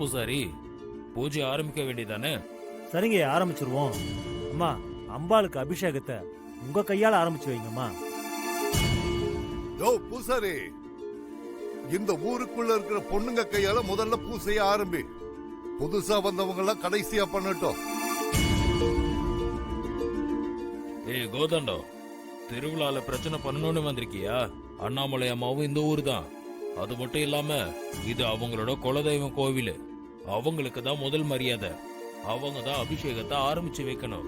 பூசாரி, பூஜை ஆரம்பிக்க வேண்டியதானே? சரிங்க, ஆரம்பிச்சிருவோம். அம்மா, அம்பாளுக்கு அபிஷேகத்தை உங்க கையால ஆரம்பிச்சு வைங்கம்மா. யோ பூசாரி, இந்த ஊருக்குள்ள இருக்கிற பொண்ணுங்க கையால முதல்ல பூசைய ஆரம்பி. புதுசா வந்தவங்க எல்லாம் கடைசியா பண்ணட்டும். ஏய் கோதண்டம், திருவிழால பிரச்சனை பண்ணணும்னு வந்திருக்கியா? அண்ணாமலை அம்மாவும் இந்த ஊர் தான். அது மட்டும் இல்லாம இது அவங்களோட குலதெய்வம் கோவில். அவங்களுக்கு தான் முதல் மரியாதை. அவங்க தான் அபிஷேகத்தை ஆரம்பிச்சு வைக்கணும்.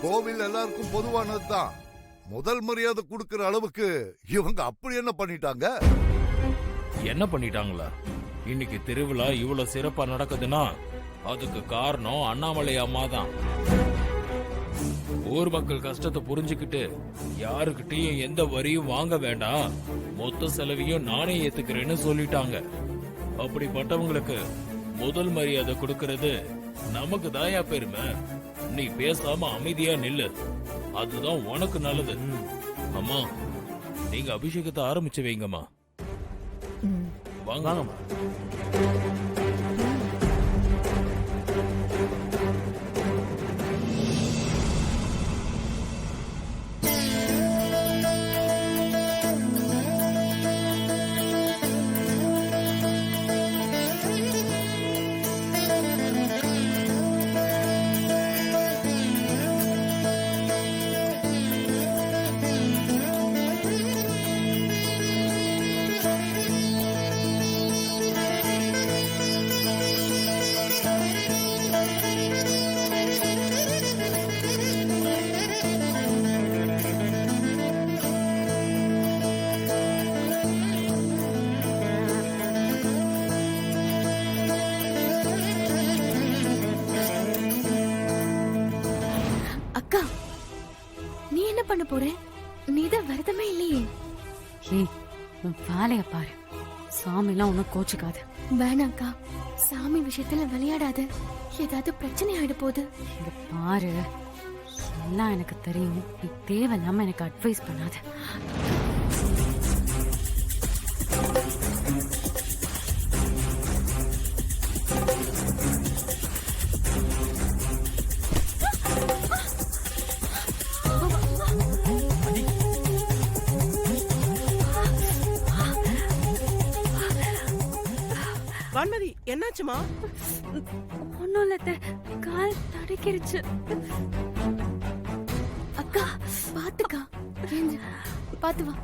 கோவில் எல்லாருக்கும் பொதுவானதுதான். முதல் மரியாதை கொடுக்கிற அளவுக்கு இவங்க அப்படி என்ன பண்ணிட்டாங்க? என்ன பண்ணிட்டாங்களா? இன்னைக்கு திருவிழா இவ்வளவு சிறப்பா நடக்குதுன்னா அதுக்கு காரணம் அண்ணாமலை அம்மா தான். ஊர் மக்கள் கஷ்டத்தை புரிஞ்சுக்கிட்டு யாருக்கிட்டையும் எந்த வரியும் வாங்க வேண்டாம், மொத்த செலவையும் நானே ஏத்துக்கிறேன்னு சொல்லிட்டாங்க. அப்படிப்பட்டவங்களுக்கு முதல் மரியாதை கொடுக்கறது நமக்கு தாயா பெருமை. நீ பேசாம அமைதியா நில்லு, அதுதான் உனக்கு நல்லது. அம்மா, நீங்க அபிஷேகத்தை ஆரம்பிச்சு வைங்கம்மா. வாங்கம்மா. அக்கா, நீ என்ன பண்ண போற? நீதான் விரதமே இல்லையே. ஏய், உன் வேலைய பாரு. சாமி எல்லாம் உன்ன கோச்சுக்காது. வேணாக்கா, சாமி விஷயத்துல விளையாடாத. ஏதாவது பிரச்சனை ஆயிட போகுது. இங்க பாரு, எல்லாம் எனக்கு தெரியும். நீ தேவையில்லாம எனக்கு அட்வைஸ் பண்ணாத. வான்மதி, என்னாச்சுமா? ஒன்னும் இல்ல, கால் தடுக்கிருச்சு. அக்கா பாத்துக்கா, பாத்து வா.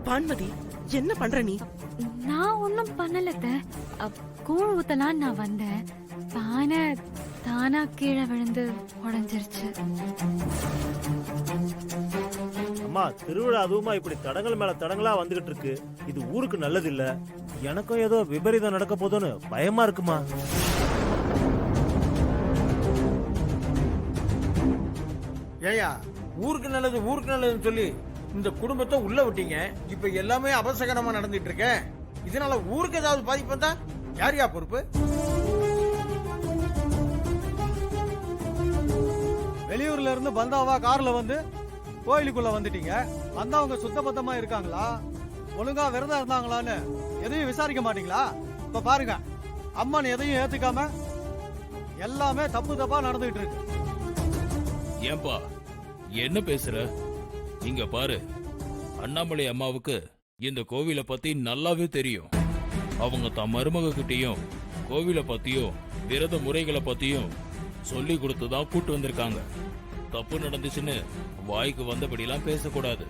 வான்மதி, என்ன பண்ற நீ? நான் ஒன்னும் பண்ணல. கூழ் ஊத்தலான்னு நான் வந்தேன். பானை தானா கீழே விழுந்து உடைஞ்சிருச்சு. அம்மா, திருவிழா அதுவுமா இப்படி தடங்கள் மேல தடங்களா வந்துகிட்டு இருக்கு. இது ஊருக்கு நல்லது இல்ல. எனக்கும் ஏதோ விபரீதம் நடக்க போதுன்னு பயமா இருக்குமா. ஏயா, ஊருக்கு நல்லதுன்னு சொல்லி இந்த குடும்பத்தை உள்ள விட்டீங்க. இப்ப எல்லாமே அபசகரமா நடந்துட்டு இருக்க. இதனால ஊருக்கு ஏதாவது பாதிப்பு வந்தா யாரையா பொறுப்பு? வெளியூர்ல இருந்து பந்தாவா கார்ல வந்து கோயிலுக்குள்ள வந்துட்டீங்க. வந்தவங்க சுத்தபத்தமா இருக்காங்களா, ஒழுங்கா விரதம் இருந்தாங்களான்னு எதையும் விசாரிக்க மாட்டீங்களா? இப்ப பாருங்க, அம்மன் எதையும் ஏத்துக்காம எல்லாமே தப்பு தப்பா நடந்துகிட்டு இருக்கு. ஏன்பா என்ன பேசுற? இங்க பாரு, அண்ணாமலை அம்மாவுக்கு இந்த கோவிலை பத்தி நல்லாவே தெரியும். அவங்க தம் மருமக கிட்டையும் கோவிலை பத்தியும் விரத முறைகளை பத்தியும் சொல்லி கொடுத்துதான் கூட்டு வந்திருக்காங்க. தப்பு நடந்துச்சுன்னு வாய்க்கு வந்தபடிலாம் பேசக்கூடாது.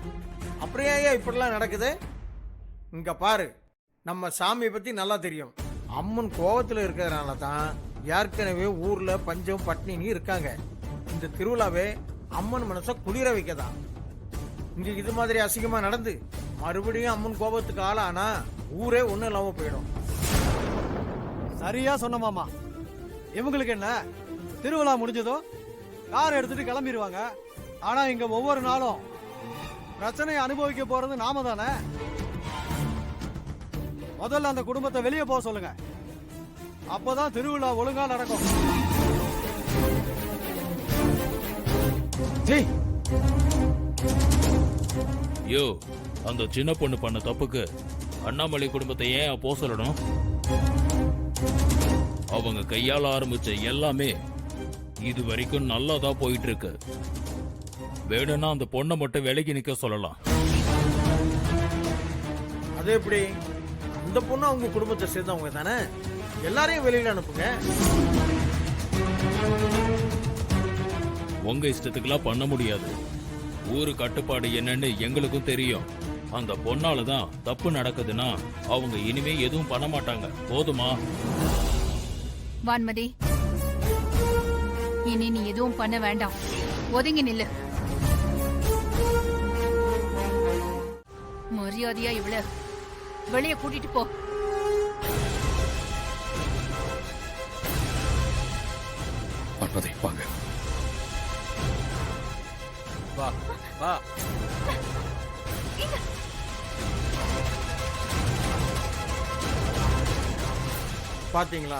அப்படியே இப்படிலாம் நடக்குது? இங்க பாரு, நம்ம சாமியை பத்தி நல்லா தெரியும். அம்மன் கோவத்துல இருக்கிறதுனால தான் ஏற்கனவே ஊர்ல பஞ்சம் பட்னின்னு இருக்காங்க. இந்த திருவிழாவே அம்மன் மனச குளிர வைக்கதான். இங்க இது மாதிரி அசிங்கமா நடந்து மறுபடியும் அம்மன் கோபத்துக்கு ஆளானா ஊரே ஒண்ணும் இல்லாம போயிடும். சரியா சொன்ன மாமா. இவங்களுக்கு என்ன, திருவிழா முடிஞ்சதோ கார் எடுத்துட்டு கிளம்பிடுவாங்க. ஆனா இங்க ஒவ்வொரு நாளும் பிரச்சனையை அனுபவிக்க போறது நாம தானே. முதல்ல அந்த குடும்பத்தை வெளியே போக சொல்லுங்க. அப்பதான் திருவிழா ஒழுங்கா நடக்கும். யோ, அந்த சின்ன பொண்ணு பண்ண தப்புக்கு அண்ணாமலை குடும்பத்தை ஏன் போக சொல்லணும்? அவங்க கையால ஆரம்பிச்ச எல்லாமே இது வரைக்கும் நல்லாதான் போயிட்டு இருக்கு. வேணும்னா அந்த பொண்ணை மட்டும் விலகி நிக்க சொல்லலாம். அது எப்படி? அந்த பொண்ணு அவங்க குடும்பத்தை சேர்ந்தவங்க தானே, எல்லாரையும் வெளியில அனுப்புங்க. உங்க இஷ்டத்துக்குலாம் பண்ண முடியாது. ஊரு கட்டுப்பாடு என்னன்னு எங்களுக்கும் தெரியும். அந்த பொண்ணால தான் தப்பு நடக்குதுன்னா அவங்க இனிமே எதுவும் பண்ண மாட்டாங்க. போதுமா? வான்மதி, இனி நீ எதுவும் பண்ண வேண்டாம். ஒதுங்கி நில்லு. மரியாதையா இவ்வளவு வெளியே கூட்டிட்டு போ. வான்மதி, வாங்க. வா வா. பாத்தீங்களா,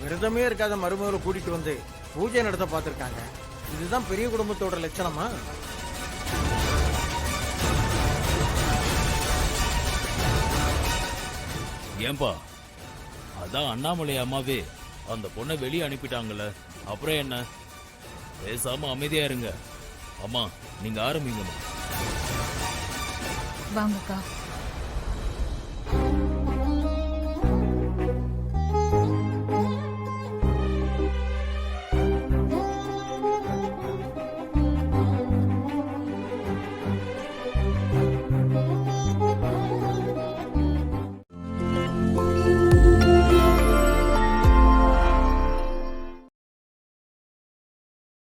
விரதமே இருக்காத மருமகளை கூட்டிட்டு வந்து பூஜை நடத்த பார்த்திருக்காங்க. இதுதான் பெரிய குடும்பத்தோட லட்சணமா? ஏன்பா, அதான் அண்ணாமலை அம்மாவே அந்த பொண்ணை வெளியே அனுப்பிட்டாங்கல்ல, அப்புறம் என்ன? பேசாம அமைதியா இருங்க. அம்மா, நீங்க ஆரம்பிங்கம்மா. வாங்கக்கா.